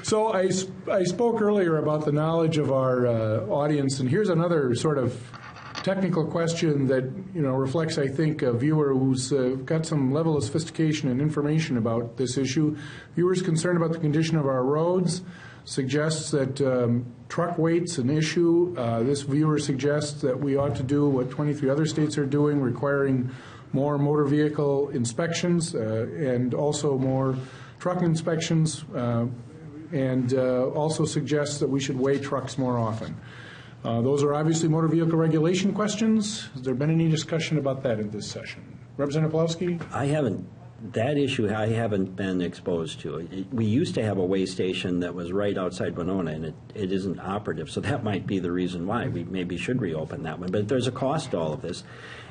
So I spoke earlier about the knowledge of our audience, and here's another sort of technical question that reflects, I think, a viewer who's got some level of sophistication and information about this issue. Viewers concerned about the condition of our roads suggests that truck weight's an issue. This viewer suggests that we ought to do what 23 other states are doing, requiring more motor vehicle inspections and also more truck inspections, and also suggests that we should weigh trucks more often. Those are obviously motor vehicle regulation questions. Has there been any discussion about that in this session? Representative Pawlowski? That issue I haven't been exposed to. We used to have a weigh station that was right outside Winona, and it isn't operative, so that might be the reason why. We maybe should reopen that one. But there's a cost to all of this,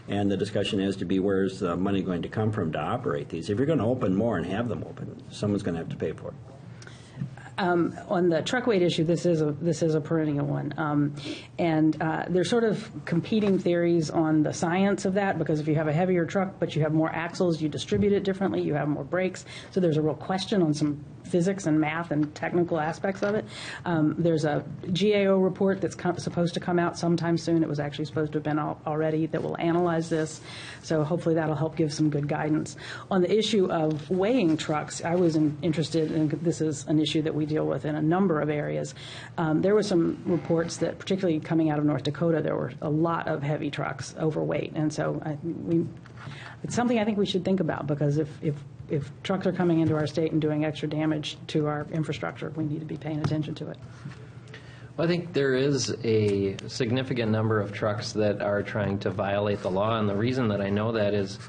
and the discussion has to be where's the money going to come from to operate these. If you're going to open more and have them open, someone's going to have to pay for it. On the truck weight issue, this is a perennial one, and there's sort of competing theories on the science of that, because if you have a heavier truck but you have more axles, you distribute it differently, you have more brakes, so there's a real question on some physics and math and technical aspects of it. There's a GAO report that's supposed to come out sometime soon. It was actually supposed to have been already, that will analyze this, so hopefully that'll help give some good guidance. On the issue of weighing trucks, I was interested, and this is an issue that we deal with in a number of areas. There were some reports that, particularly coming out of North Dakota, there were a lot of heavy trucks overweight, and so it's something I think we should think about, because if trucks are coming into our state and doing extra damage to our infrastructure, we need to be paying attention to it. Well, I think there is a significant number of trucks that are trying to violate the law, and the reason that I know that is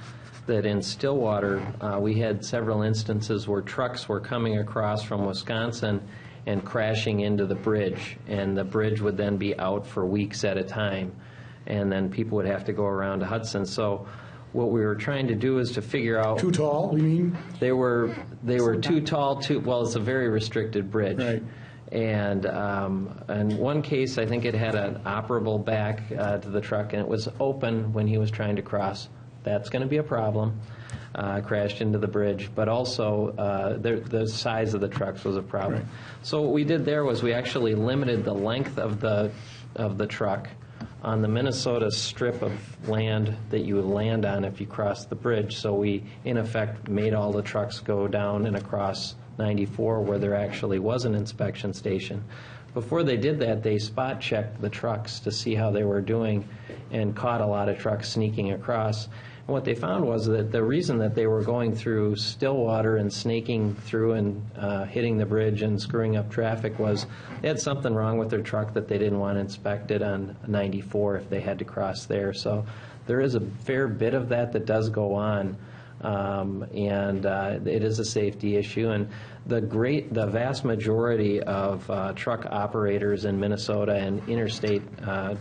that in Stillwater, we had several instances where trucks were coming across from Wisconsin and crashing into the bridge, and the bridge would then be out for weeks at a time, and then people would have to go around to Hudson. So what we were trying to do is to figure out... Too tall, you mean? They were too tall, well, it's a very restricted bridge. Right. And in one case, I think it had an operable back to the truck, and it was open when he was trying to cross. That's going to be a problem. Crashed into the bridge, but also the size of the trucks was a problem. Right. So what we did there was we actually limited the length of the truck on the Minnesota strip of land that you would land on if you crossed the bridge. So we, in effect, made all the trucks go down and across 94 where there actually was an inspection station. Before they did that, they spot checked the trucks to see how they were doing and caught a lot of trucks sneaking across. And what they found was that the reason that they were going through Stillwater and snaking through and hitting the bridge and screwing up traffic was they had something wrong with their truck that they didn't want inspected on 94 if they had to cross there. So there is a fair bit of that does go on, and it is a safety issue. And the vast majority of truck operators in Minnesota and interstate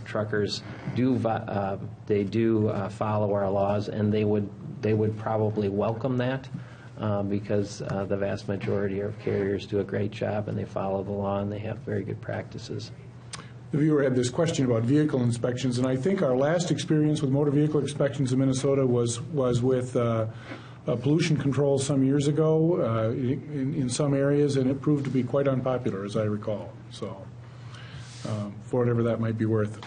truckers do follow our laws, and they would probably welcome that because the vast majority of carriers do a great job and they follow the law and they have very good practices. The viewer had this question about vehicle inspections, and I think our last experience with motor vehicle inspections in Minnesota was with pollution control some years ago in some areas, and it proved to be quite unpopular, as I recall. So, for whatever that might be worth.